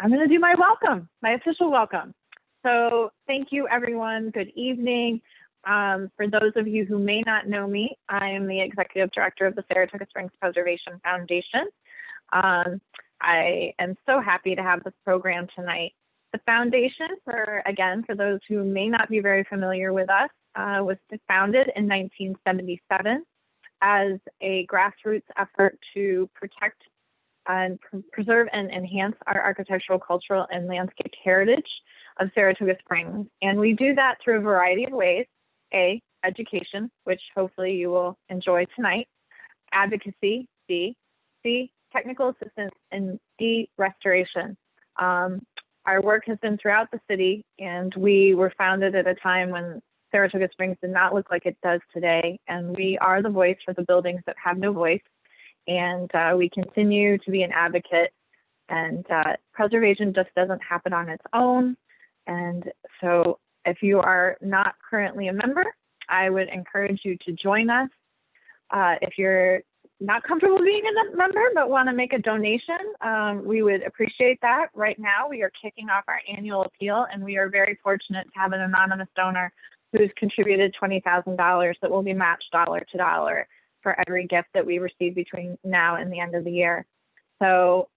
I'm going to do my welcome, my official welcome. So thank you, everyone. Good evening. For those of you who may not know me, I am the Executive Director of the Saratoga Springs Preservation Foundation. I am so happy to have this program tonight. The foundation, for those who may not be very familiar with us, was founded in 1977 as a grassroots effort to protect and preserve and enhance our architectural, cultural, and landscape heritage of Saratoga Springs. And we do that through a variety of ways. A, education, which hopefully you will enjoy tonight. Advocacy, B. C, technical assistance, and D, restoration. Our work has been throughout the city, and we were founded at a time when Saratoga Springs did not look like it does today, and we are the voice for the buildings that have no voice, and we continue to be an advocate, and preservation just doesn't happen on its own. And so if you are not currently a member, I would encourage you to join us. If you're not comfortable being a member but want to make a donation, we would appreciate that. Right now, we are kicking off our annual appeal, and we are very fortunate to have an anonymous donor who's contributed $20,000 that will be matched dollar to dollar for every gift that we receive between now and the end of the year. So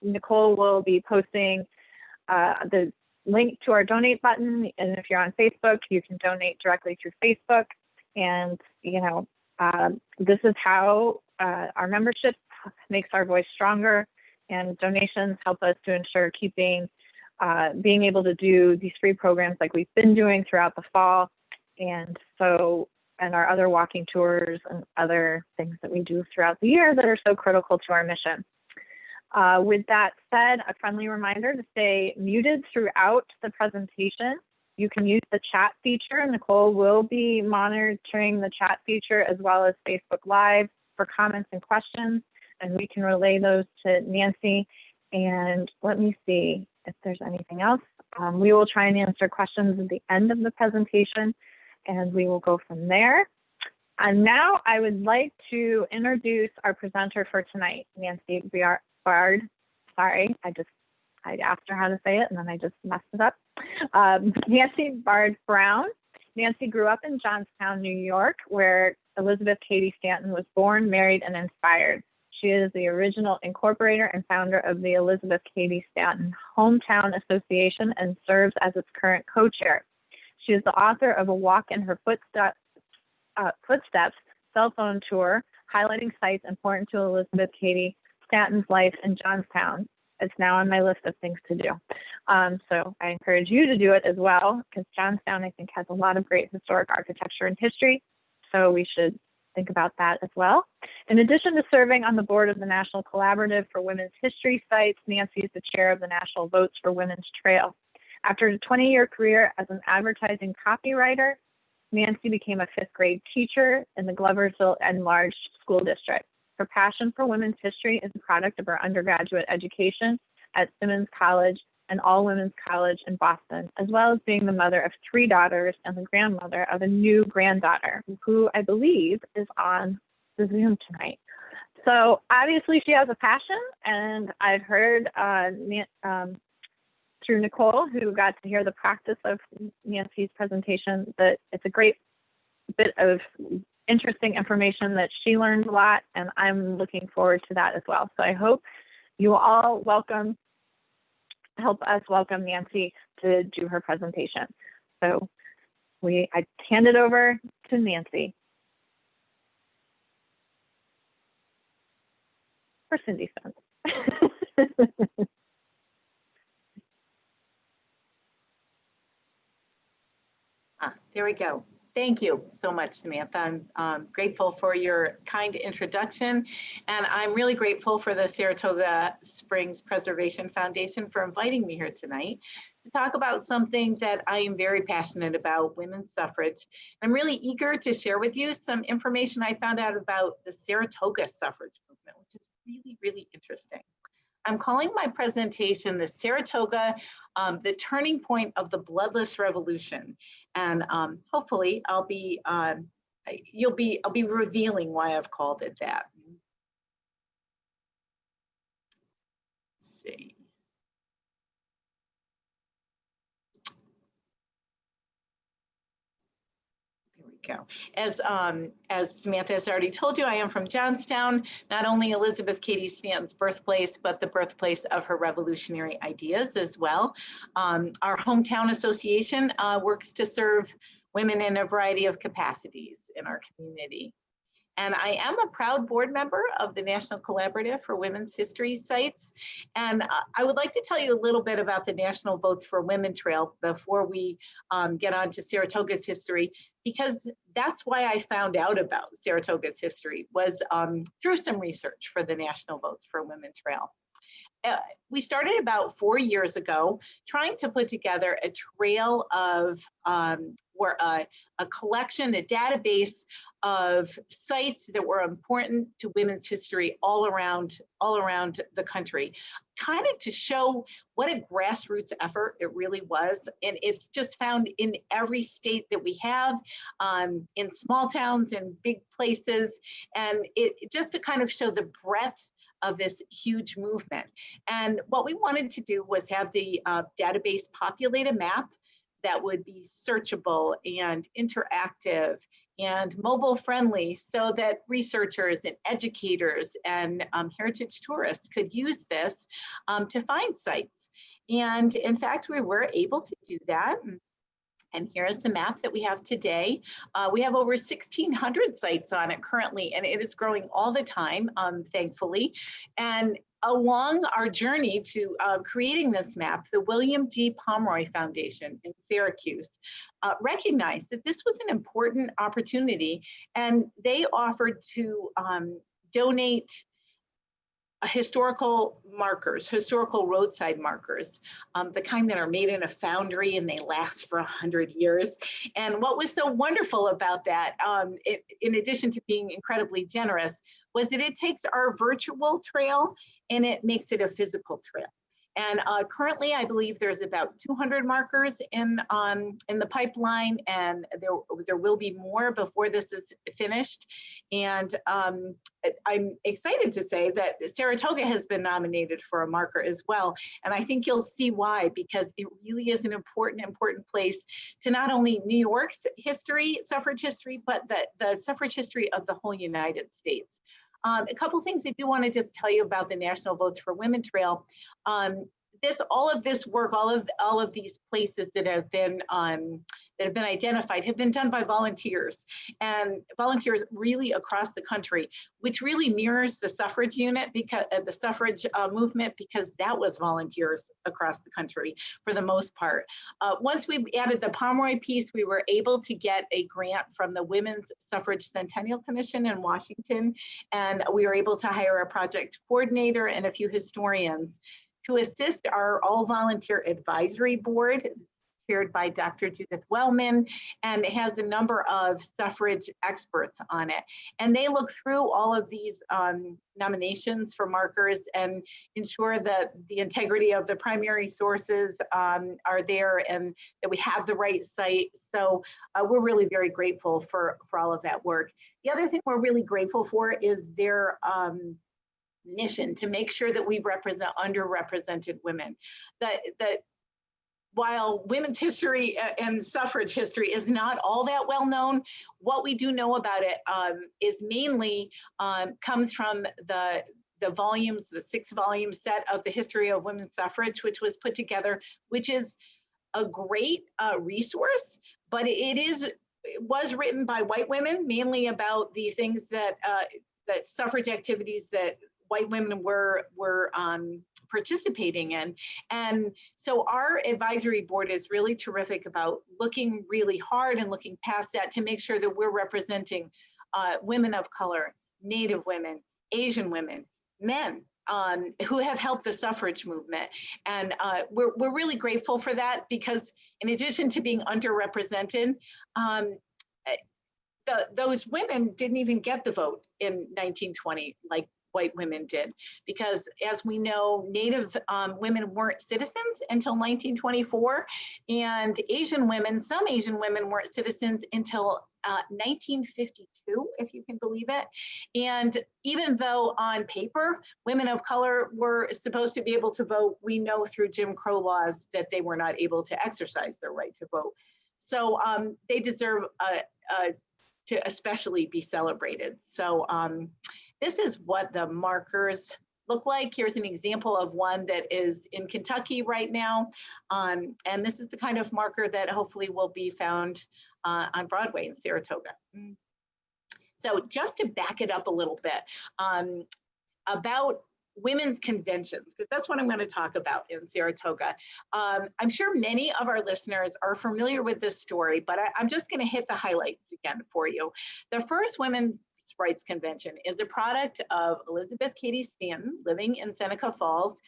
Nicole will be posting the link to our donate button, and if you're on Facebook, you can donate directly through Facebook. And this is how our membership makes our voice stronger, and donations help us to ensure being able to do these free programs like we've been doing throughout the fall, and our other walking tours and other things that we do throughout the year that are so critical to our mission. With that said, a friendly reminder to stay muted throughout the presentation. You can use the chat feature. Nicole will be monitoring the chat feature as well as Facebook Live for comments and questions, and we can relay those to Nancy. And let me see if there's anything else. We will try and answer questions at the end of the presentation, and we will go from there. And now I would like to introduce our presenter for tonight, Nancy Bard. Sorry, I asked her how to say it, and then I just messed it up. Nancy Bard Brown. Nancy grew up in Johnstown, New York, where Elizabeth Cady Stanton was born, married, and inspired. She is the original incorporator and founder of the Elizabeth Cady Stanton Hometown Association and serves as its current co-chair. She is the author of A Walk in Her Footsteps cell phone tour, highlighting sites important to Elizabeth Cady Stanton's life in Johnstown. It's now on my list of things to do. So I encourage you to do it as well, because Johnstown, I think, has a lot of great historic architecture and history. So we should think about that as well. In addition to serving on the board of the National Collaborative for Women's History Sites, Nancy is the chair of the National Votes for Women's Trail. After a 20-year career as an advertising copywriter, Nancy became a fifth grade teacher in the Gloversville Enlarged School District. Her passion for women's history is a product of her undergraduate education at Simmons College and All Women's College in Boston, as well as being the mother of 3 daughters and the grandmother of a new granddaughter, who I believe is on the Zoom tonight. So obviously she has a passion, and I've heard through Nicole, who got to hear the practice of Nancy's presentation, that it's a great bit of interesting information that she learned a lot, and I'm looking forward to that as well. So I hope you all help us welcome Nancy to do her presentation. So I hand it over to Nancy. For Cindy Spence. There we go. Thank you so much, Samantha. I'm grateful for your kind introduction, and I'm really grateful for the Saratoga Springs Preservation Foundation for inviting me here tonight to talk about something that I am very passionate about, women's suffrage. I'm really eager to share with you some information I found out about the Saratoga suffrage movement, which is really, really interesting. I'm calling my presentation the Saratoga, the turning point of the bloodless revolution. And hopefully I'll be revealing why I've called it that. Let's see. go. As Samantha has already told you, I am from Johnstown, not only Elizabeth Cady Stanton's birthplace, but the birthplace of her revolutionary ideas as well. Our hometown association works to serve women in a variety of capacities in our community. And I am a proud board member of the National Collaborative for Women's History Sites. And I would like to tell you a little bit about the National Votes for Women Trail before we get on to Saratoga's history, because that's why I found out about Saratoga's history was through some research for the National Votes for Women Trail. We started about 4 years ago trying to put together a trail of a collection, a database of sites that were important to women's history all around the country, kind of to show what a grassroots effort it really was. And it's just found in every state that we have, in small towns and big places, and it just to kind of show the breadth of this huge movement. And what we wanted to do was have the database populate a map that would be searchable and interactive and mobile friendly, so that researchers and educators and heritage tourists could use this to find sites. And in fact, we were able to do that. And here is the map that we have today. We have over 1,600 sites on it currently, and it is growing all the time, thankfully. And along our journey to creating this map, the William G. Pomeroy Foundation in Syracuse recognized that this was an important opportunity, and they offered to donate historical markers, historical roadside markers, the kind that are made in a foundry and they last for 100 years. And what was so wonderful about that, in addition to being incredibly generous, was that it takes our virtual trail and it makes it a physical trail. And currently, I believe there's about 200 markers in the pipeline, and there will be more before this is finished. And I'm excited to say that Saratoga has been nominated for a marker as well. And I think you'll see why, because it really is an important place to not only New York's history, suffrage history, but the suffrage history of the whole United States. A couple things I do want to just tell you about the National Votes for Women Trail. All of this work, all of these places that have been identified have been done by volunteers, and volunteers really across the country, which really mirrors the suffrage unit, because the suffrage movement, because that was volunteers across the country for the most part. Once we added the Pomeroy piece, we were able to get a grant from the Women's Suffrage Centennial Commission in Washington, and we were able to hire a project coordinator and a few historians to assist our all-volunteer advisory board, chaired by Dr. Judith Wellman, and it has a number of suffrage experts on it. And they look through all of these nominations for markers and ensure that the integrity of the primary sources are there and that we have the right site. So we're really very grateful for all of that work. The other thing we're really grateful for is their mission to make sure that we represent underrepresented women. That while women's history and suffrage history is not all that well known, what we do know about it is mainly comes from the volumes, the 6-volume set of the history of women's suffrage, which was put together, which is a great resource, but it was written by white women, mainly about the things that suffrage activities that white women were participating in. And so our advisory board is really terrific about looking really hard and looking past that to make sure that we're representing women of color, Native women, Asian women, men who have helped the suffrage movement. And we're really grateful for that, because in addition to being underrepresented, those women didn't even get the vote in 1920 like white women did, because as we know, Native women weren't citizens until 1924, and some Asian women weren't citizens until 1952, if you can believe it. And even though on paper, women of color were supposed to be able to vote, we know through Jim Crow laws that they were not able to exercise their right to vote. So they deserve to especially be celebrated. So this is what the markers look like. Here's an example of one that is in Kentucky right now. And this is the kind of marker that hopefully will be found on Broadway in Saratoga. So just to back it up a little bit about women's conventions, because that's what I'm going to talk about in Saratoga. I'm sure many of our listeners are familiar with this story, but I'm just going to hit the highlights again for you. The first women's rights convention is a product of Elizabeth Cady Stanton living in Seneca Falls,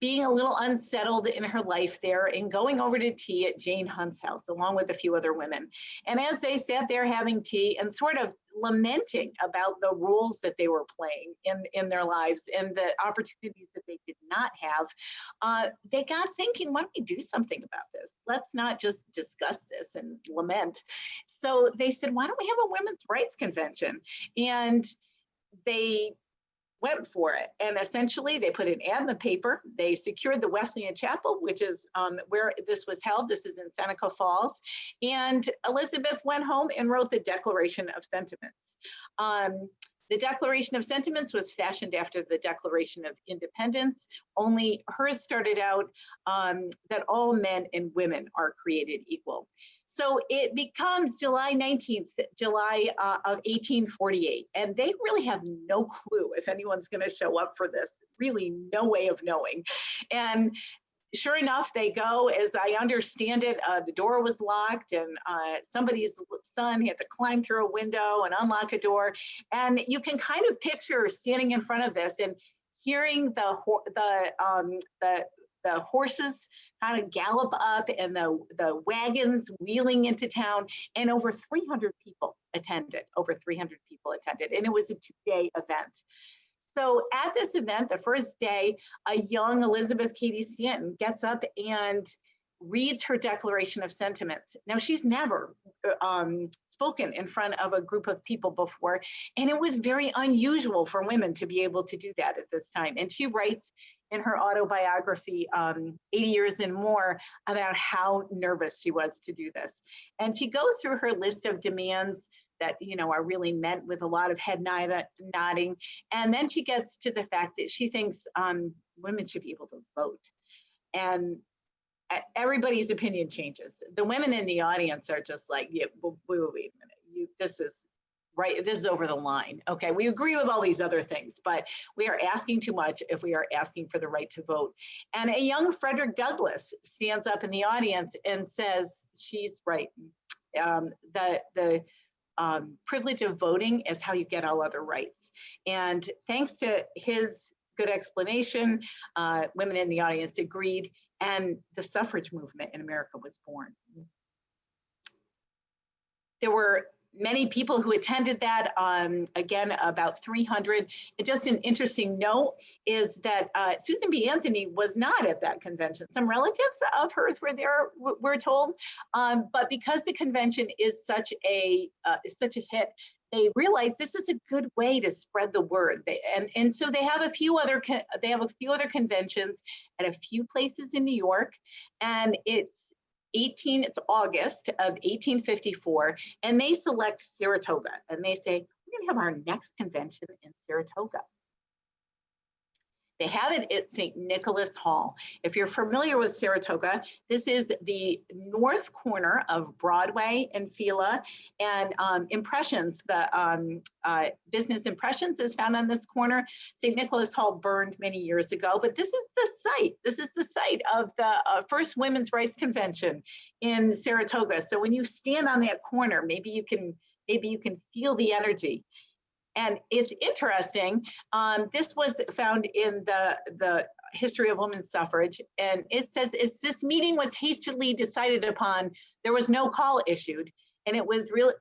being a little unsettled in her life there and going over to tea at Jane Hunt's house along with a few other women. And as they sat there having tea and sort of lamenting about the roles that they were playing in their lives and the opportunities that they did not have, they got thinking, why don't we do something about this? Let's not just discuss this and lament. So they said, why don't we have a women's rights convention? And they went for it. And essentially they put an ad in the paper. They secured the Wesleyan Chapel, which is where this was held. This is in Seneca Falls. And Elizabeth went home and wrote the Declaration of Sentiments. The Declaration of Sentiments was fashioned after the Declaration of Independence, only hers started out that all men and women are created equal. So it becomes July 19th, of 1848, and they really have no clue if anyone's going to show up for this, really no way of knowing. And sure enough, they go. As I understand it, the door was locked and somebody's son had to climb through a window and unlock a door. And you can kind of picture standing in front of this and hearing the horses kind of gallop up and the wagons wheeling into town, and over 300 people attended, and it was a 2-day event. So at this event, the first day, a young Elizabeth Cady Stanton gets up and reads her Declaration of Sentiments. Now, she's never spoken in front of a group of people before, and it was very unusual for women to be able to do that at this time. And she writes in her autobiography, 80 Years and More, about how nervous she was to do this. And she goes through her list of demands that, you know, are really meant with a lot of head nodding. And then she gets to the fact that she thinks women should be able to vote. And everybody's opinion changes. The women in the audience are just like, yeah, wait a minute, this is right, this is over the line. Okay, we agree with all these other things, but we are asking too much if we are asking for the right to vote. And a young Frederick Douglass stands up in the audience and says, she's right. The privilege of voting is how you get all other rights. And thanks to his good explanation, women in the audience agreed, and the suffrage movement in America was born. There were many people who attended that, again, about 300. And just an interesting note is that Susan B. Anthony was not at that convention. Some relatives of hers were there, we're told, but because the convention is such a hit, they realize this is a good way to spread the word. And so they have a few other conventions at a few places in New York, and it's August of 1854, and they select Saratoga, and they say, we're going to have our next convention in Saratoga. They have it at St. Nicholas Hall. If you're familiar with Saratoga, this is the north corner of Broadway and Fila, and Impressions, the business Impressions is found on this corner. St. Nicholas Hall burned many years ago, but this is the site. This is the site of the first Women's Rights Convention in Saratoga. So when you stand on that corner, maybe you can feel the energy. And it's interesting, this was found in the history of women's suffrage, and it says this meeting was hastily decided upon. There was no call issued, and it was really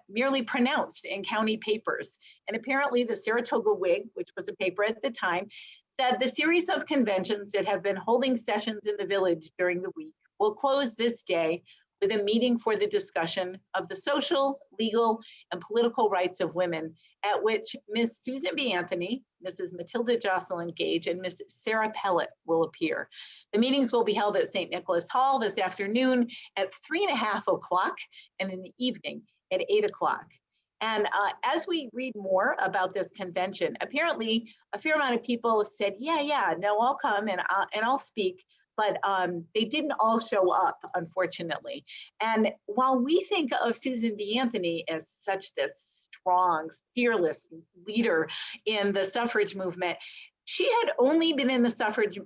merely pronounced in county papers. And apparently the Saratoga Whig, which was a paper at the time, said the series of conventions that have been holding sessions in the village during the week will close this day with a meeting for the discussion of the social, legal, and political rights of women, at which Ms. Susan B. Anthony, Mrs. Matilda Joslyng Gage, and Ms. Sarah Pellet will appear. The meetings will be held at St. Nicholas Hall this afternoon at 3:30 o'clock, and in the evening at 8 o'clock. And as we read more about this convention, apparently a fair amount of people said, yeah, no, I'll come and I'll speak. But they didn't all show up, unfortunately. And while we think of Susan B. Anthony as such this strong, fearless leader in the suffrage movement, she had only been in the suffrage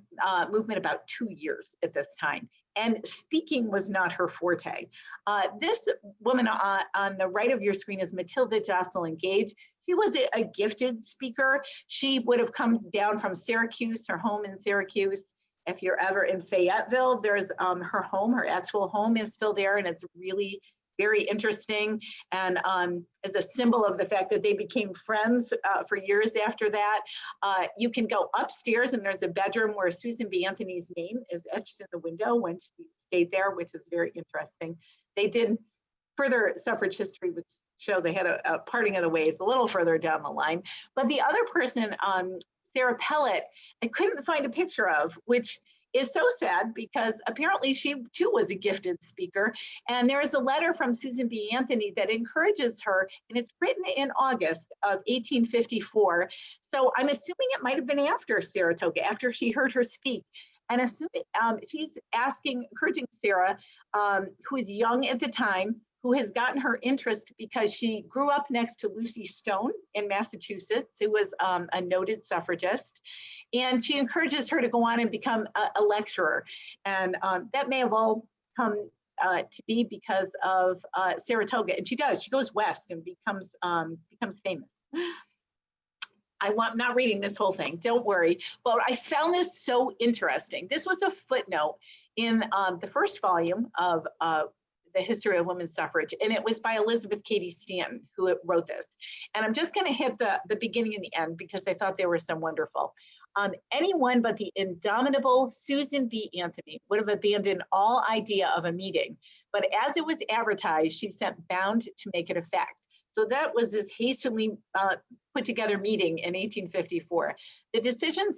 movement about 2 years at this time. And speaking was not her forte. This woman on the right of your screen is Matilda Joslyng. She was a gifted speaker. She would have come down from Syracuse, her home in Syracuse. If you're ever in Fayetteville, there's her home, her actual home is still there, and it's really very interesting, and as a symbol of the fact that they became friends for years after that. You can go upstairs and there's a bedroom where Susan B. Anthony's name is etched in the window when she stayed there, which is very interesting. They did further suffrage history, which show they had a parting of the ways a little further down the line. But the other person, Sarah Pellet, I couldn't find a picture of, which is so sad because apparently she too was a gifted speaker. And there is a letter from Susan B. Anthony that encourages her, and it's written in August of 1854. So I'm assuming it might have been after Saratoga, after she heard her speak. And assuming she's encouraging Sarah, who is young at the time, who has gotten her interest because she grew up next to Lucy Stone in Massachusetts, who was a noted suffragist. And she encourages her to go on and become a lecturer. And that may have all come to be because of Saratoga. And she does, she goes west and becomes famous. I'm not reading this whole thing, don't worry, but I found this so interesting. This was a footnote in the first volume of the History of Women's Suffrage, and it was by Elizabeth Cady Stanton who wrote this. And I'm just going to hit the beginning and the end because I thought they were so wonderful. Anyone but the indomitable Susan B. Anthony would have abandoned all idea of a meeting, but as it was advertised, she sent bound to make it a fact. So that was this hastily put together meeting in 1854. The decision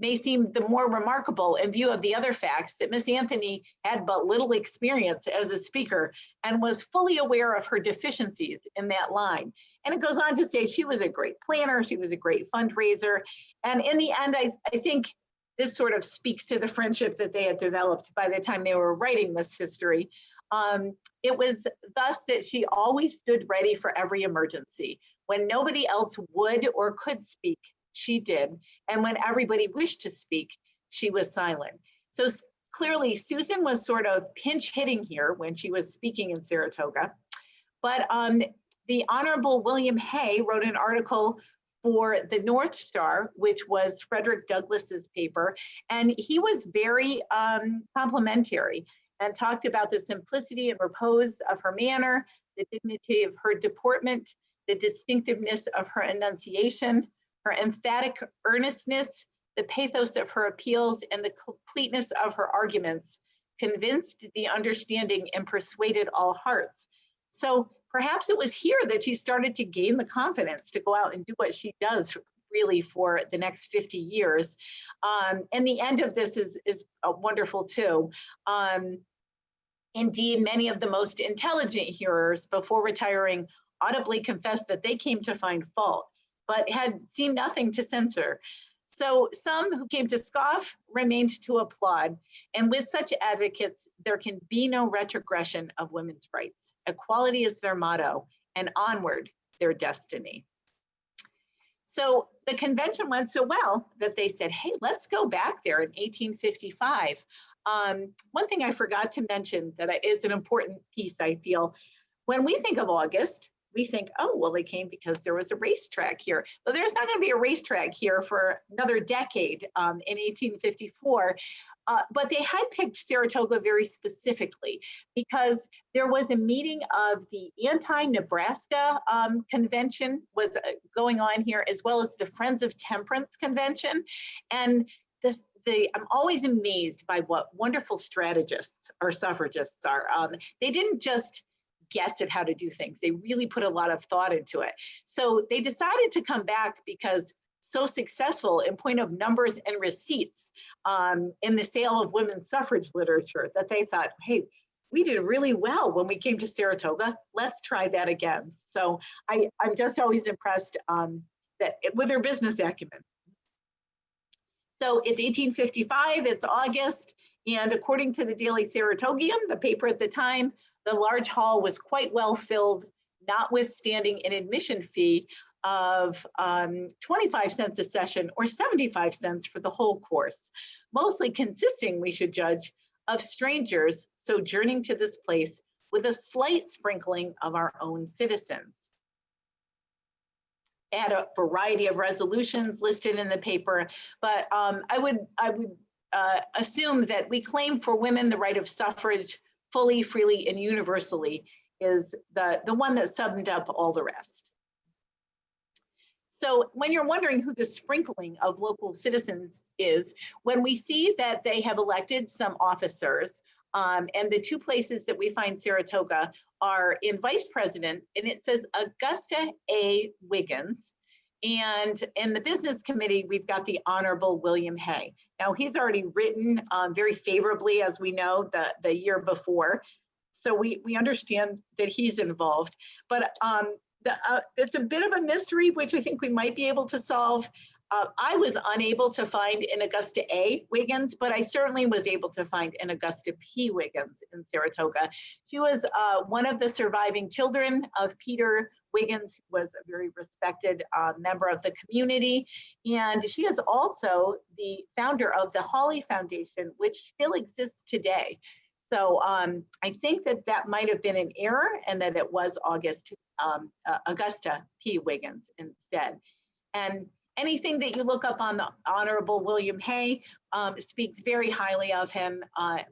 may seem the more remarkable in view of the other facts that Miss Anthony had but little experience as a speaker and was fully aware of her deficiencies in that line. And it goes on to say she was a great planner, she was a great fundraiser. And in the end, I think this sort of speaks to the friendship that they had developed by the time they were writing this history. It was thus that she always stood ready for every emergency. When nobody else would or could speak, she did. And when everybody wished to speak, she was silent. So clearly Susan was sort of pinch hitting here when she was speaking in Saratoga. But the Honorable William Hay wrote an article for the North Star, which was Frederick Douglass's paper. And he was very complimentary and talked about the simplicity and repose of her manner, the dignity of her deportment, the distinctiveness of her enunciation, her emphatic earnestness, the pathos of her appeals, and the completeness of her arguments convinced the understanding and persuaded all hearts. So perhaps it was here that she started to gain the confidence to go out and do what she does really for the next 50 years. And the end of this is wonderful too. Indeed, many of the most intelligent hearers before retiring audibly confessed that they came to find fault, but had seen nothing to censor. So some who came to scoff remained to applaud. And with such advocates, there can be no retrogression of women's rights. Equality is their motto, and onward their destiny. So the convention went so well that they said, hey, let's go back there in 1855. One thing I forgot to mention that is an important piece, I feel, when we think of August, we think, oh, well, they came because there was a racetrack here. But there's not going to be a racetrack here for another decade in 1854. But they had picked Saratoga very specifically because there was a meeting of the Anti-Nebraska Convention was going on here, as well as the Friends of Temperance Convention. And I'm always amazed by what wonderful strategists our suffragists are. They didn't just guess at how to do things. They really put a lot of thought into it. So they decided to come back because so successful in point of numbers and receipts in the sale of women's suffrage literature that they thought, hey, we did really well when we came to Saratoga. Let's try that again. So I'm just always impressed that with their business acumen. So it's 1855, it's August, and according to the Daily Saratogian, the paper at the time, the large hall was quite well filled, notwithstanding an admission fee of 25 cents a session or 75 cents for the whole course, mostly consisting, we should judge, of strangers sojourning to this place with a slight sprinkling of our own citizens. They had a variety of resolutions listed in the paper, but I would assume that we claim for women the right of suffrage fully, freely, and universally is the one that summed up all the rest. So when you're wondering who the sprinkling of local citizens is, when we see that they have elected some officers, and the two places that we find Saratoga are in vice president, and it says Augusta A. Wiggins. And in the business committee, we've got the Honorable William Hay. Now, he's already written very favorably, as we know, the year before. So we understand that he's involved. But it's a bit of a mystery, which I think we might be able to solve. I was unable to find an Augusta A. Wiggins, but I certainly was able to find an Augusta P. Wiggins in Saratoga. She was one of the surviving children of Peter Wiggins, who was a very respected member of the community. And she is also the founder of the Hawley Foundation, which still exists today. So I think that might have been an error and that it was Augusta P. Wiggins instead. And anything that you look up on the Honorable William Hay speaks very highly of him,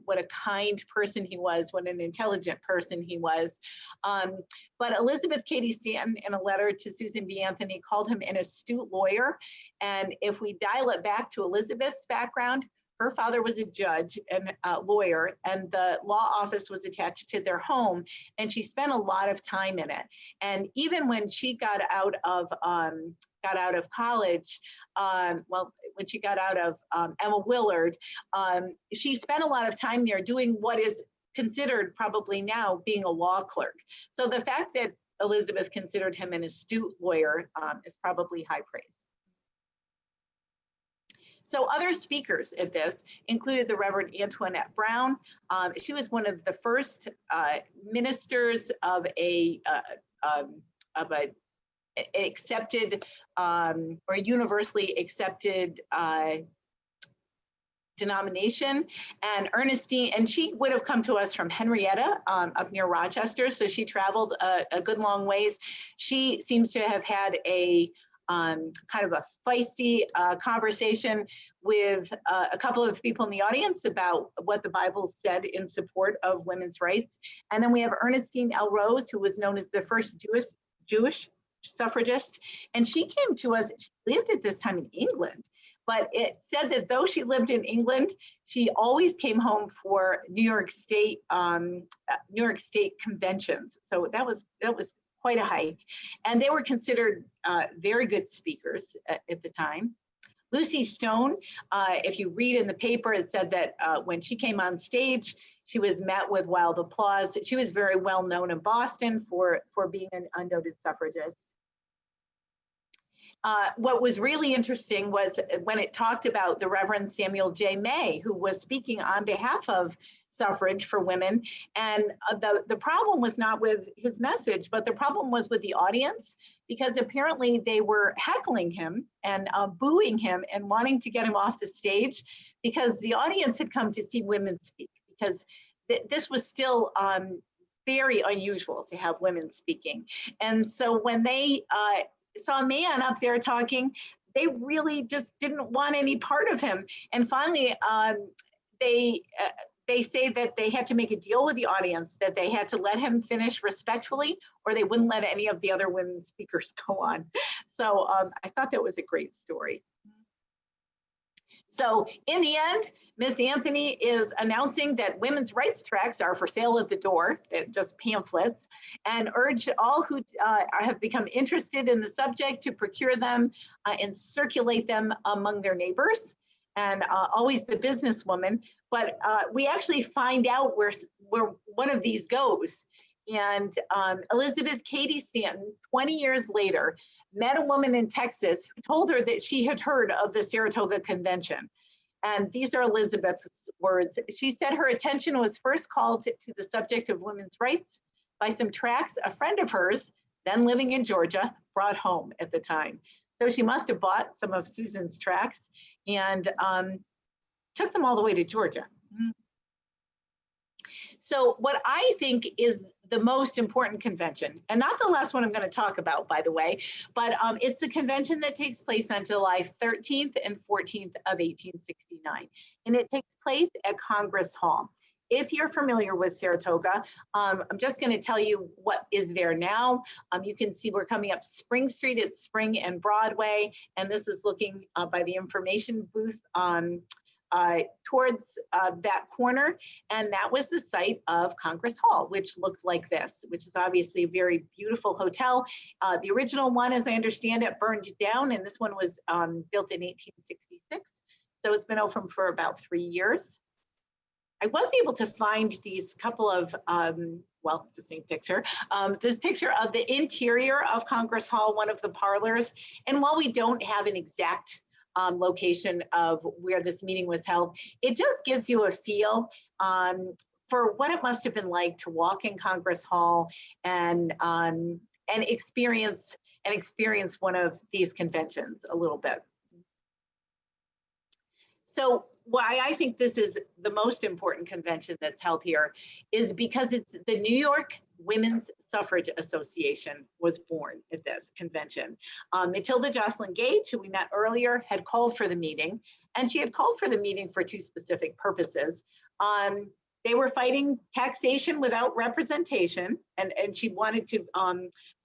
what a kind person he was, what an intelligent person he was. But Elizabeth Cady Stanton, in a letter to Susan B. Anthony, called him an astute lawyer. And if we dial it back to Elizabeth's background, her father was a judge and a lawyer, and the law office was attached to their home, and she spent a lot of time in it. And even when she got out of college, when she got out of Emma Willard, she spent a lot of time there doing what is considered probably now being a law clerk. So the fact that Elizabeth considered him an astute lawyer is probably high praise. So other speakers at this included the Reverend Antoinette Brown. She was one of the first ministers of a accepted or universally accepted denomination, and Ernestine, and she would have come to us from Henrietta up near Rochester, so she traveled a good long ways. She seems to have had a kind of a feisty conversation with a couple of people in the audience about what the Bible said in support of women's rights. And then we have Ernestine L. Rose, who was known as the first Jewish suffragist. And she came to us, she lived at this time in England, but it said that though she lived in England, she always came home for New York State conventions. So that was quite a hike. And they were considered very good speakers at the time. Lucy Stone, if you read in the paper, it said that when she came on stage, she was met with wild applause. She was very well known in Boston for being an unnoted suffragist. What was really interesting was when it talked about the Reverend Samuel J. May, who was speaking on behalf of suffrage for women. And the problem was not with his message, but the problem was with the audience, because apparently they were heckling him and booing him and wanting to get him off the stage, because the audience had come to see women speak, because this was still very unusual to have women speaking. And so when they saw a man up there talking, they really just didn't want any part of him. And finally, they say that they had to make a deal with the audience, that they had to let him finish respectfully, or they wouldn't let any of the other women speakers go on. So I thought that was a great story. So in the end, Miss Anthony is announcing that women's rights tracts are for sale at the door, they're just pamphlets, and urge all who have become interested in the subject to procure them and circulate them among their neighbors. and always the businesswoman, but we actually find out where one of these goes. And Elizabeth Cady Stanton, 20 years later, met a woman in Texas who told her that she had heard of the Saratoga Convention. And these are Elizabeth's words. She said her attention was first called to the subject of women's rights by some tracts a friend of hers, then living in Georgia, brought home at the time. So she must have bought some of Susan's tracts and took them all the way to Georgia. So what I think is the most important convention, and not the last one I'm going to talk about, by the way, but it's the convention that takes place on July 13th and 14th of 1869. And it takes place at Congress Hall. If you're familiar with Saratoga, I'm just going to tell you what is there now. You can see we're coming up Spring Street at Spring and Broadway, and this is looking by the information booth towards that corner, and that was the site of Congress Hall, which looked like this, which is obviously a very beautiful hotel. The original one, as I understand it, burned down, and this one was built in 1866, so it's been open for about 3 years. I was able to find these couple of, well, it's the same picture, this picture of the interior of Congress Hall, one of the parlors, and while we don't have an exact location of where this meeting was held, it just gives you a feel for what it must have been like to walk in Congress Hall and experience one of these conventions a little bit. So why I think this is the most important convention that's held here is because it's the New York Women's Suffrage Association was born at this convention. Matilda Joslyng Gage, who we met earlier, had called for the meeting, and she had called for the meeting for two specific purposes. They were fighting taxation without representation, and she wanted to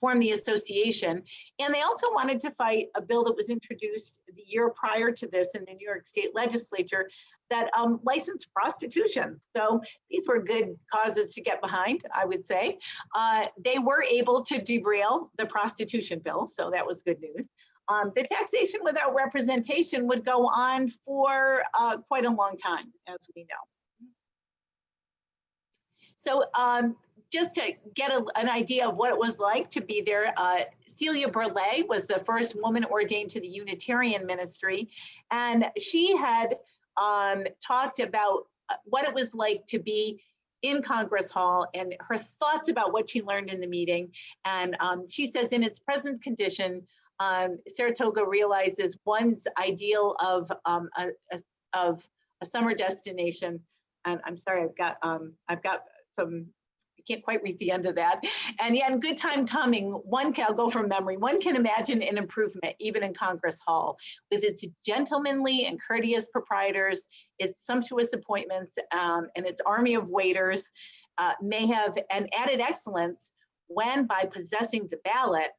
form the association. And they also wanted to fight a bill that was introduced the year prior to this in the New York State Legislature that licensed prostitution. So these were good causes to get behind, I would say. They were able to derail the prostitution bill, so that was good news. The taxation without representation would go on for quite a long time, as we know. So just to get an idea of what it was like to be there, Celia Burleigh was the first woman ordained to the Unitarian ministry, and she had talked about what it was like to be in Congress Hall and her thoughts about what she learned in the meeting. And she says, in its present condition, Saratoga realizes one's ideal of a summer destination. And I'm sorry, I've got some, I can't quite read the end of that. And yet in good time coming, I'll go from memory, one can imagine an improvement even in Congress Hall with its gentlemanly and courteous proprietors, its sumptuous appointments, and its army of waiters may have an added excellence when by possessing the ballot,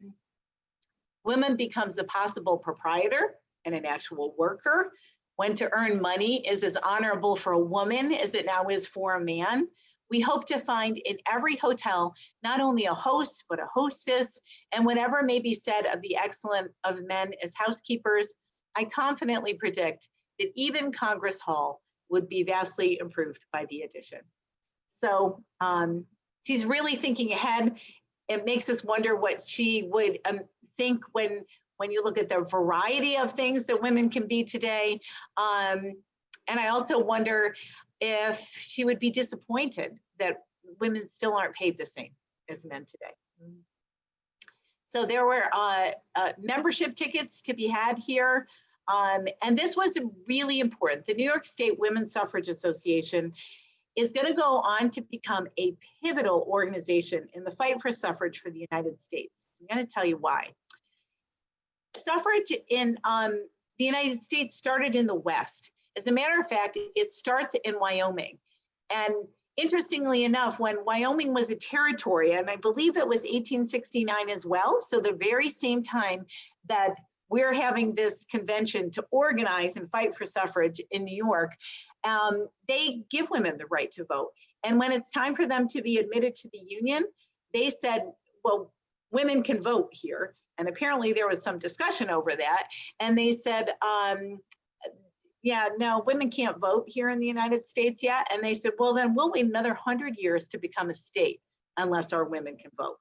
women becomes a possible proprietor and an actual worker. When to earn money is as honorable for a woman as it now is for a man. We hope to find in every hotel not only a host, but a hostess, and whatever may be said of the excellence of men as housekeepers, I confidently predict that even Congress Hall would be vastly improved by the addition. So she's really thinking ahead. It makes us wonder what she would think when you look at the variety of things that women can be today. And I also wonder if she would be disappointed that women still aren't paid the same as men today. So there were membership tickets to be had here. And this was really important. The New York State Women's Suffrage Association is going to go on to become a pivotal organization in the fight for suffrage for the United States. I'm going to tell you why. Suffrage in the United States started in the West. As a matter of fact, it starts in Wyoming. And interestingly enough, when Wyoming was a territory, and I believe it was 1869 as well, so the very same time that we're having this convention to organize and fight for suffrage in New York, they give women the right to vote. And when it's time for them to be admitted to the Union, they said, well, women can vote here. And apparently there was some discussion over that. And they said, yeah, no, women can't vote here in the United States yet. And they said, well, then we'll wait another 100 years to become a state unless our women can vote.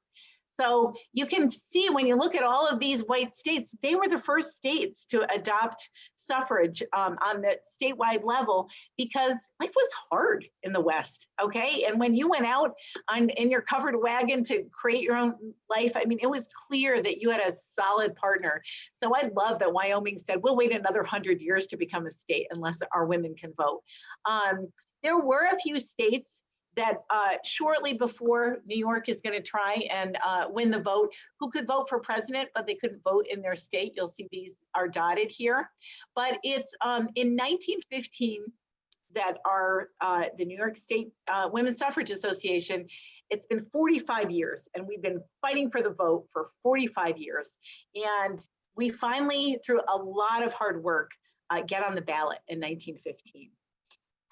So you can see when you look at all of these white states, they were the first states to adopt suffrage on the statewide level because life was hard in the West, okay? And when you went out in your covered wagon to create your own life, I mean, it was clear that you had a solid partner. So I love that Wyoming said, we'll wait another 100 years to become a state unless our women can vote. There were a few states that shortly before New York is going to try and win the vote, who could vote for president, but they couldn't vote in their state. You'll see these are dotted here. But it's in 1915 that the New York State Women's Suffrage Association, it's been 45 years, and we've been fighting for the vote for 45 years. And we finally, through a lot of hard work, get on the ballot in 1915.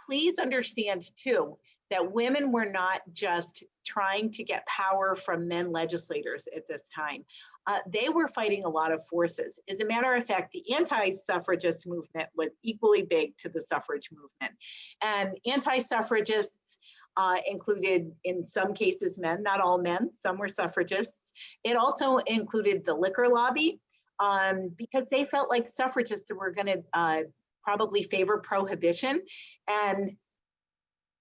Please understand, too, that women were not just trying to get power from men legislators at this time. They were fighting a lot of forces. As a matter of fact, the anti-suffragist movement was equally big to the suffrage movement. And anti-suffragists included, in some cases, men, not all men, some were suffragists. It also included the liquor lobby because they felt like suffragists were gonna probably favor prohibition. And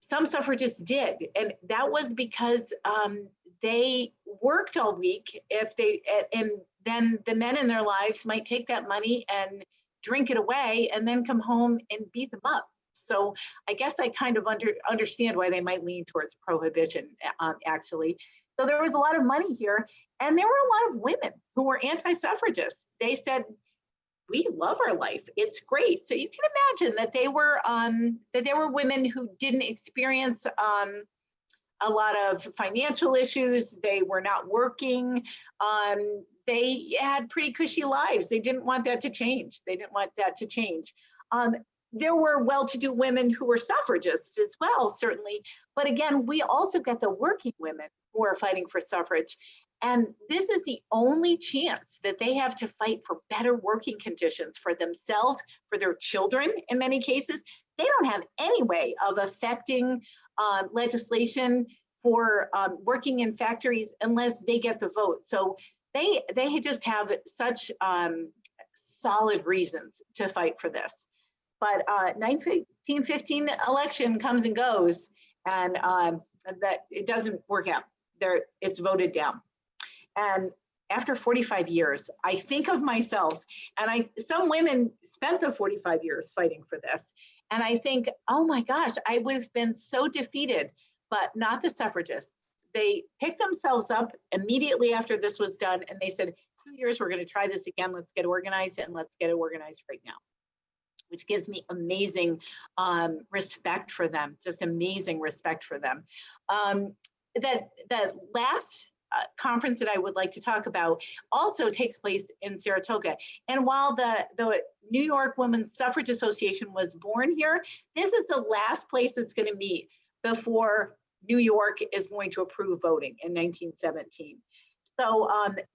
some suffragists did, and that was because they worked all week. And then the men in their lives might take that money and drink it away, and then come home and beat them up. So I guess I kind of understand why they might lean towards prohibition, actually. So there was a lot of money here, and there were a lot of women who were anti-suffragists. They said, we love our life. It's great. So you can imagine that they were women who didn't experience a lot of financial issues. They were not working. They had pretty cushy lives. They didn't want that to change. There were well-to-do women who were suffragists as well, certainly. But again, we also get the working women who are fighting for suffrage. And this is the only chance that they have to fight for better working conditions for themselves, for their children in many cases. They don't have any way of affecting legislation for working in factories unless they get the vote. So they just have such solid reasons to fight for this. But 1915 election comes and goes, and that it doesn't work out. It's voted down. And after 45 years, I think of myself, and some women spent the 45 years fighting for this. And I think, oh my gosh, I would have been so defeated, but not the suffragists. They picked themselves up immediately after this was done, and they said, 2 years, we're going to try this again. Let's get organized, and let's get it organized right now, which gives me amazing respect for them, just amazing respect for them. That last conference that I would like to talk about also takes place in Saratoga. And while the New York Women's Suffrage Association was born here, this is the last place it's going to meet before New York is going to approve voting in 1917. So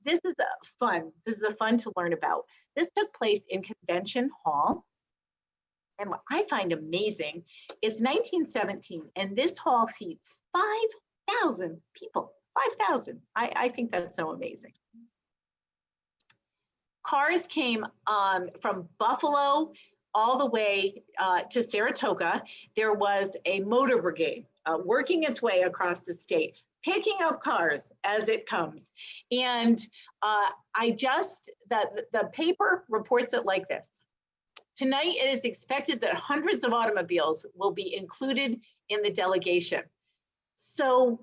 this is fun. This is fun to learn about. This took place in Convention Hall. And what I find amazing, it's 1917, and this hall seats 5,000 people. 5,000. I think that's so amazing. Cars came from Buffalo all the way to Saratoga. There was a motor brigade working its way across the state, picking up cars as it comes. And the paper reports it like this. Tonight, it is expected that hundreds of automobiles will be included in the delegation. So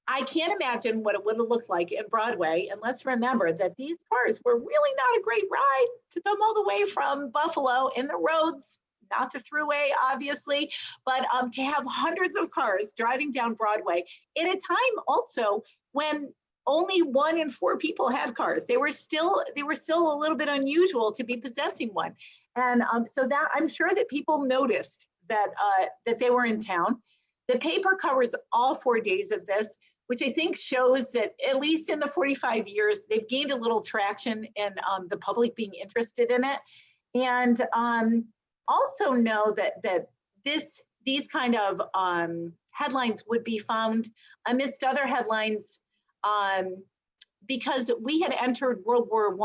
I can't imagine what it would have looked like in Broadway. And let's remember that these cars were really not a great ride to come all the way from Buffalo in the roads, not the thruway, obviously, but to have hundreds of cars driving down Broadway at a time also when only 1 in 4 people had cars. They were still a little bit unusual to be possessing one. And so that I'm sure that people noticed that they were in town. The paper covers all 4 days of this, which I think shows that at least in the 45 years, they've gained a little traction in the public being interested in it. And also know that these kind of headlines would be found amidst other headlines because we had entered World War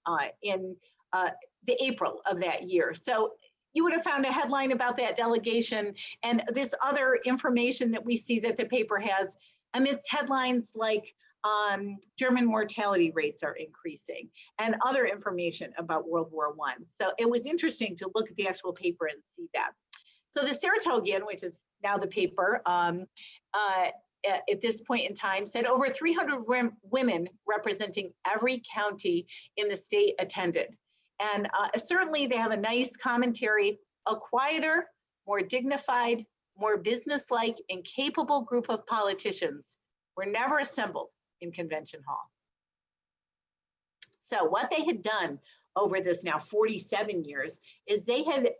I in the April of that year. So you would have found a headline about that delegation and this other information that we see that the paper has amidst headlines like German mortality rates are increasing and other information about World War I. So it was interesting to look at the actual paper and see that. So the Saratogian, which is now the paper, at this point in time, said over 300 women representing every county in the state attended. And certainly they have a nice commentary, a quieter, more dignified, more businesslike and capable group of politicians were never assembled in Convention Hall. So what they had done over this now 47 years is they had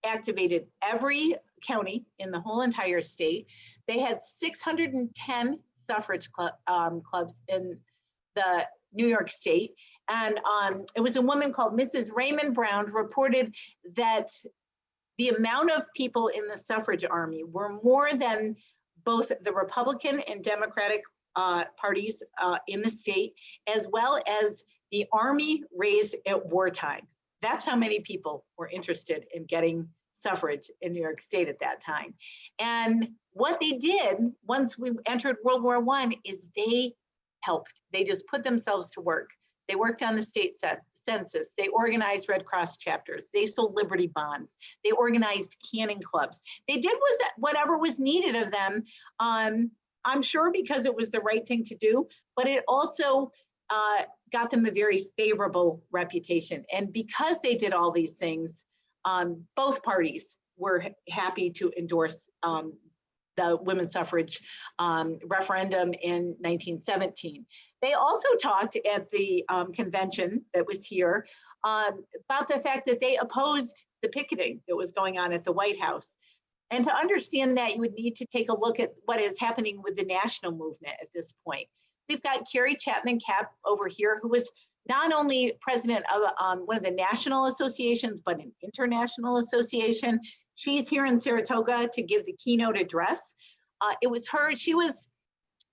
activated every county in the whole entire state. They had 610 suffrage clubs in the New York State. And it was a woman called Mrs. Raymond Brown reported that the amount of people in the suffrage army were more than both the Republican and Democratic parties in the state, as well as the army raised at wartime. That's how many people were interested in getting suffrage in New York State at that time. And what they did once we entered World War I is they helped. They just put themselves to work. They worked on the state census. They organized Red Cross chapters. They sold Liberty bonds. They organized canning clubs. They did whatever was needed of them. I'm sure because it was the right thing to do, but it also got them a very favorable reputation. And because they did all these things, both parties were happy to endorse the women's suffrage referendum in 1917. They also talked at the convention that was here about the fact that they opposed the picketing that was going on at the White House. And to understand that, you would need to take a look at what is happening with the national movement at this point. We've got Carrie Chapman Catt over here, who was not only president of one of the national associations, but an international association. She's here in Saratoga to give the keynote address. It was her, she was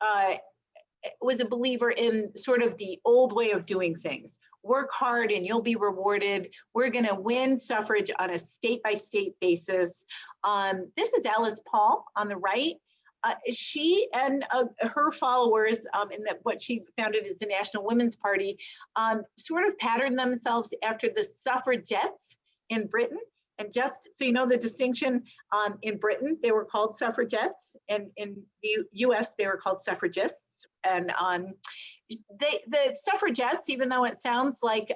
a believer in sort of the old way of doing things. Work hard and you'll be rewarded. We're gonna win suffrage on a state-by-state basis. This is Alice Paul on the right. She and her followers in what she founded as the National Women's Party sort of patterned themselves after the suffragettes in Britain. And just so you know the distinction, in Britain, they were called suffragettes, and in the US, they were called suffragists. And the suffragettes, even though it sounds like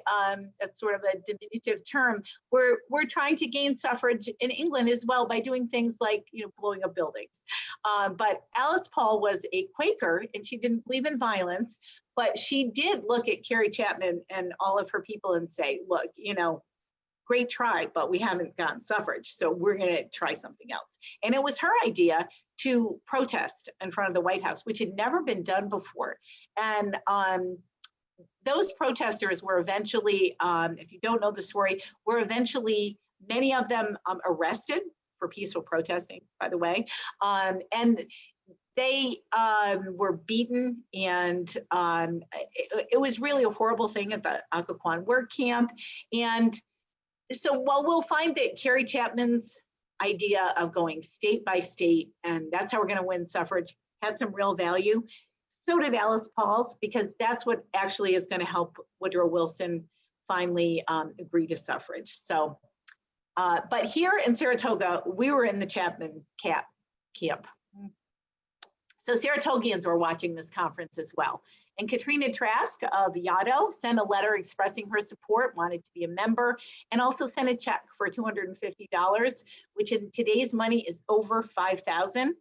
that's sort of a diminutive term, we're trying to gain suffrage in England as well by doing things like, you know, blowing up buildings. But Alice Paul was a Quaker and she didn't believe in violence, but she did look at Carrie Chapman and all of her people and say, look, you know, great try, but we haven't gotten suffrage, so we're going to try something else. And it was her idea to protest in front of the White House, which had never been done before. And those protesters were eventually, if you don't know the story, were eventually, many of them arrested for peaceful protesting, by the way. And they were beaten, and it was really a horrible thing at the Occoquan work camp. And so while we'll find that Carrie Chapman's idea of going state by state, and that's how we're going to win suffrage, had some real value, so did Alice Paul's, because that's what actually is going to help Woodrow Wilson finally agree to suffrage. So, but here in Saratoga, we were in the Chapman camp. So Saratogians were watching this conference as well. And Katrina Trask of Yaddo sent a letter expressing her support, wanted to be a member, and also sent a check for $250, which in today's money is over $5,000.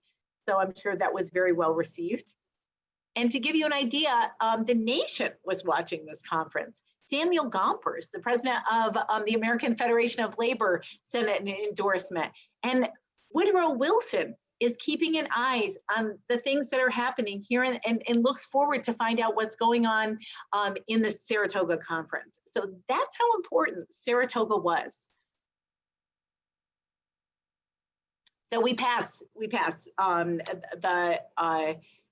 So I'm sure that was very well received. And to give you an idea, the nation was watching this conference. Samuel Gompers, the president of the American Federation of Labor, sent an endorsement. And Woodrow Wilson is keeping an eye on the things that are happening here and looks forward to find out what's going on in the Saratoga conference. So that's how important Saratoga was. So we pass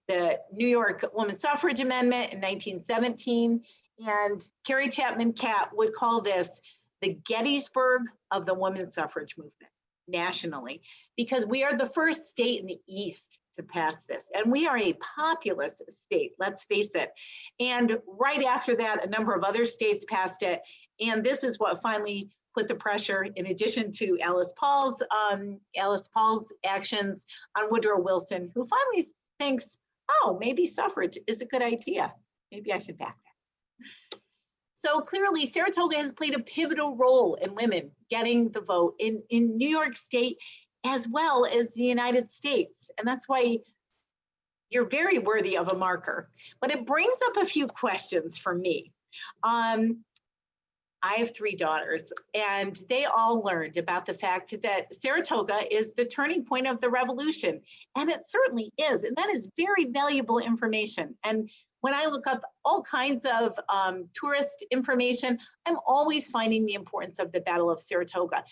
the New York Woman Suffrage Amendment in 1917, and Carrie Chapman Catt would call this the Gettysburg of the women's suffrage movement nationally, because we are the first state in the East to pass this. And we are a populous state, let's face it. And right after that, a number of other states passed it. And this is what finally put the pressure, in addition to Alice Paul's actions, on Woodrow Wilson, who finally thinks, oh, maybe suffrage is a good idea. Maybe I should back that. So clearly, Saratoga has played a pivotal role in women getting the vote in New York State, as well as the United States. And that's why you're very worthy of a marker. But it brings up a few questions for me. I have 3 daughters, and they all learned about the fact that Saratoga is the turning point of the revolution. And it certainly is. And that is very valuable information. And when I look up all kinds of tourist information, I'm always finding the importance of the Battle of Saratoga,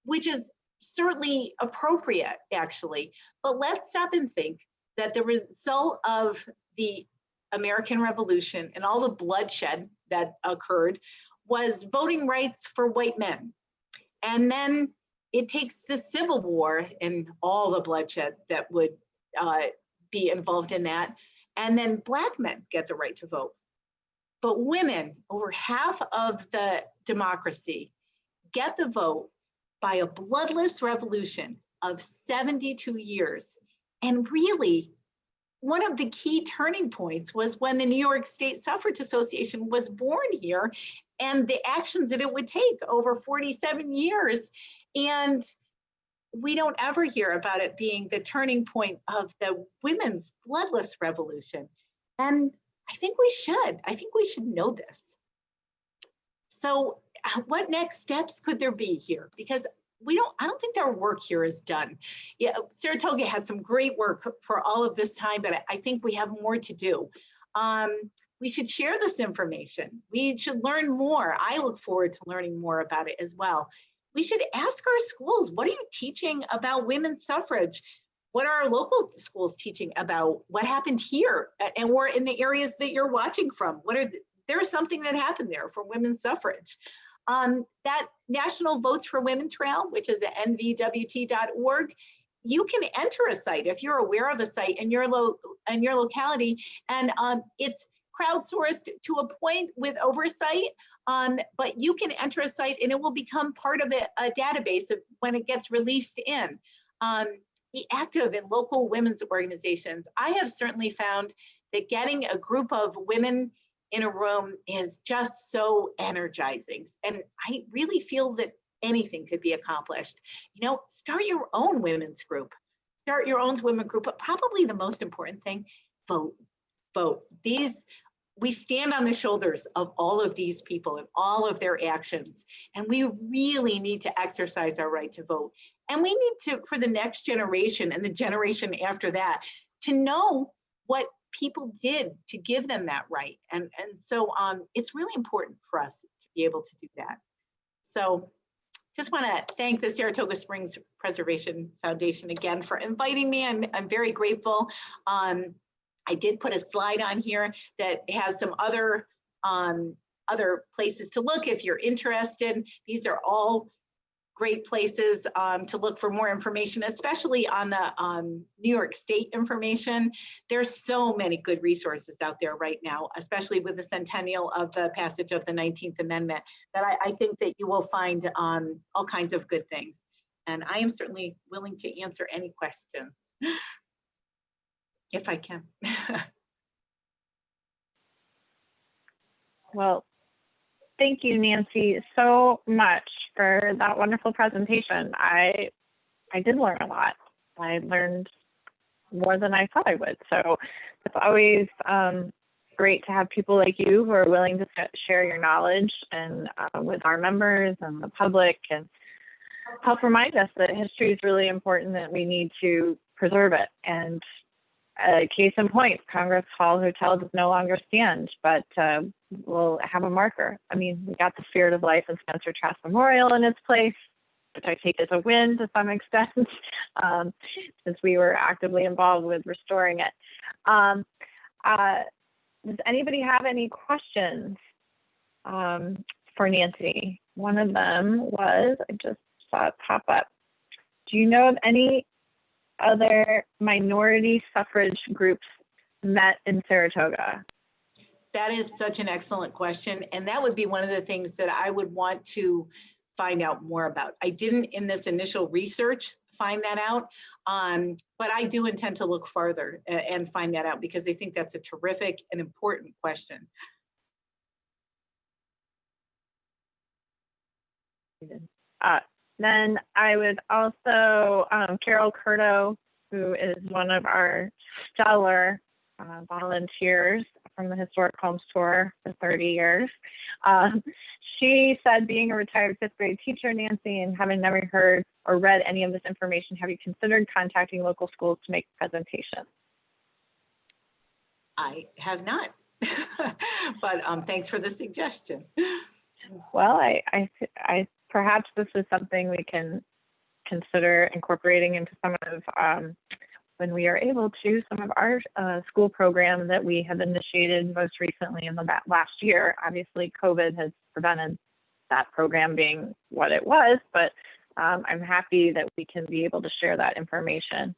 which is certainly appropriate, actually. But let's stop and think that the result of the American Revolution and all the bloodshed that occurred was voting rights for white men. And then it takes the Civil War and all the bloodshed that would be involved in that. And then Black men get the right to vote. But women, over half of the democracy, get the vote by a bloodless revolution of 72 years. And really, one of the key turning points was when the New York State Suffrage Association was born here, and the actions that it would take over 47 years. And we don't ever hear about it being the turning point of the women's bloodless revolution. And I think we should know this. So what next steps could there be here? Because I don't think their work here is done. Yeah, Saratoga has some great work for all of this time, but I think we have more to do. We should share this information. We should learn more. I look forward to learning more about it as well. We should ask our schools, what are you teaching about women's suffrage? What are our local schools teaching about what happened here and or in the areas that you're watching from? There's something that happened there for women's suffrage. That National Votes for Women Trail, which is at nvwt.org, you can enter a site if you're aware of a site in your locality, and it's crowdsourced to a point with oversight, but you can enter a site and it will become part of a database of when it gets released in. Be active in local women's organizations. I have certainly found that getting a group of women in a room is just so energizing. And I really feel that anything could be accomplished. You know, start your own women's group. Start your own women group, but probably the most important thing, vote. We stand on the shoulders of all of these people and all of their actions. And we really need to exercise our right to vote. And we need to, for the next generation and the generation after that, to know what people did to give them that right. And so it's really important for us to be able to do that. So just want to thank the Saratoga Springs Preservation Foundation again for inviting me. I'm very grateful. I did put a slide on here that has some other places to look if you're interested. These are all great places to look for more information, especially on the New York State information. There's so many good resources out there right now, especially with the centennial of the passage of the 19th Amendment, that I think that you will find all kinds of good things. And I am certainly willing to answer any questions, if I can. Well, thank you, Nancy, so much for that wonderful presentation. I did learn a lot. I learned more than I thought I would. So it's always great to have people like you who are willing to share your knowledge and with our members and the public, and help remind us that history is really important, that we need to preserve it. And case in point, Congress Hall Hotel does no longer stand, but we'll have a marker. I mean, we got the Spirit of Life and Spencer Trask Memorial in its place. which I take as a win to some extent, since we were actively involved with restoring it. Does anybody have any questions for Nancy? One of them was, I just saw it pop up. Do you know of any other minority suffrage groups met in Saratoga? That is such an excellent question. And that would be one of the things that I would want to find out more about. I didn't in this initial research find that out, but I do intend to look farther and find that out, because I think that's a terrific and important question. Then I would also, Carol Curto, who is one of our stellar volunteers from the Historic Homes Tour for 30 years. She said, being a retired fifth grade teacher, Nancy, and having never heard or read any of this information, have you considered contacting local schools to make presentations? I have not, but thanks for the suggestion. Well, I perhaps this is something we can consider incorporating into some of, when we are able to, some of our school programs that we have initiated most recently in the last year. Obviously, COVID has prevented that program being what it was, but I'm happy that we can be able to share that information.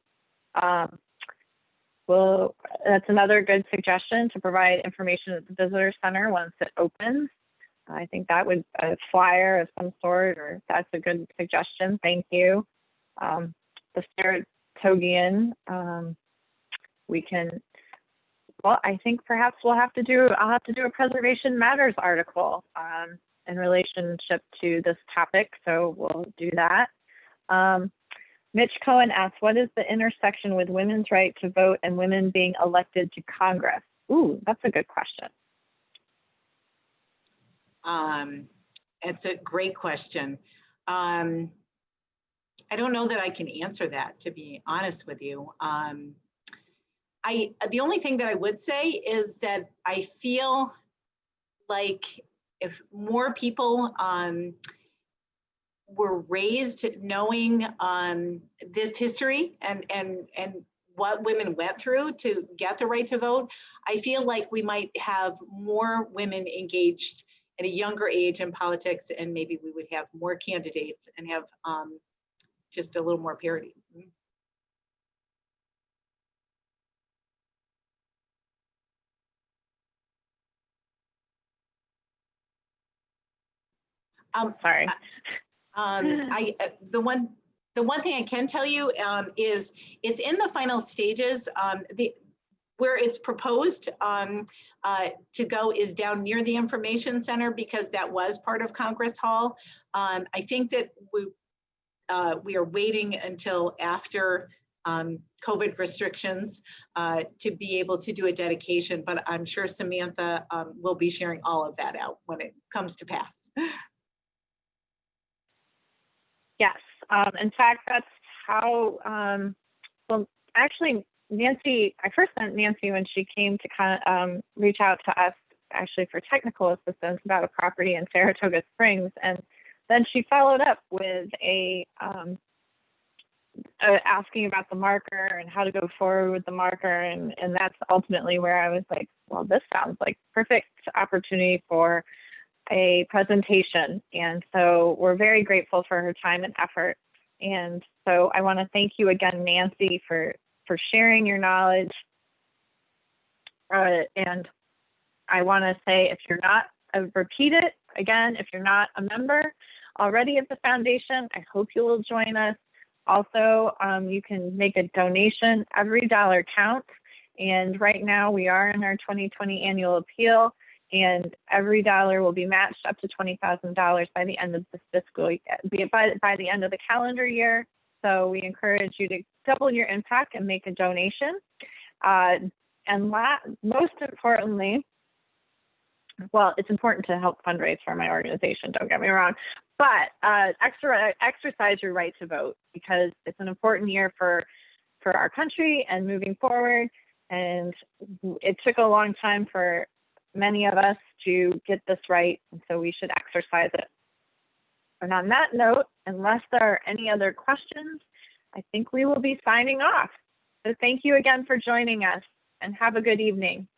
Well, that's another good suggestion, to provide information at the visitor center once it opens. I think that would, a flyer of some sort, or that's a good suggestion. Thank you. The Saratogian, we can, well, I think perhaps I'll have to do a Preservation Matters article in relationship to this topic, so we'll do that. Mitch Cohen asks, what is the intersection with women's right to vote and women being elected to Congress? Ooh, that's a good question. It's a great question. I don't know that I can answer that, to be honest with you. The only thing that I would say is that I feel like if more people were raised knowing this history and what women went through to get the right to vote, I feel like we might have more women engaged at a younger age in politics, and maybe we would have more candidates and have just a little more parity. Sorry. The one thing I can tell you is it's in the final stages. Where it's proposed to go is down near the information center, because that was part of Congress Hall. I think that we are waiting until after COVID restrictions to be able to do a dedication, but I'm sure Samantha will be sharing all of that out when it comes to pass. Yes, in fact, that's how, well, actually, Nancy, I first met Nancy when she came to kind of reach out to us actually for technical assistance about a property in Saratoga Springs. And then she followed up with asking about the marker and how to go forward with the marker. And that's ultimately where I was like, well, this sounds like perfect opportunity for a presentation. And so we're very grateful for her time and effort. And so I want to thank you again, Nancy, for sharing your knowledge. And I want to say, if you're not, repeat it again, if you're not a member already of the foundation, I hope you will join us. Also, you can make a donation. Every dollar counts. And right now we are in our 2020 annual appeal, and every dollar will be matched up to $20,000 by the end of the fiscal year, by the end of the calendar year. So we encourage you to double your impact and make a donation. And most importantly, well, it's important to help fundraise for my organization, don't get me wrong, but exercise your right to vote, because it's an important year for our country and moving forward. And it took a long time for many of us to get this right, and so we should exercise it. And on that note, unless there are any other questions, I think we will be signing off. So thank you again for joining us, and have a good evening.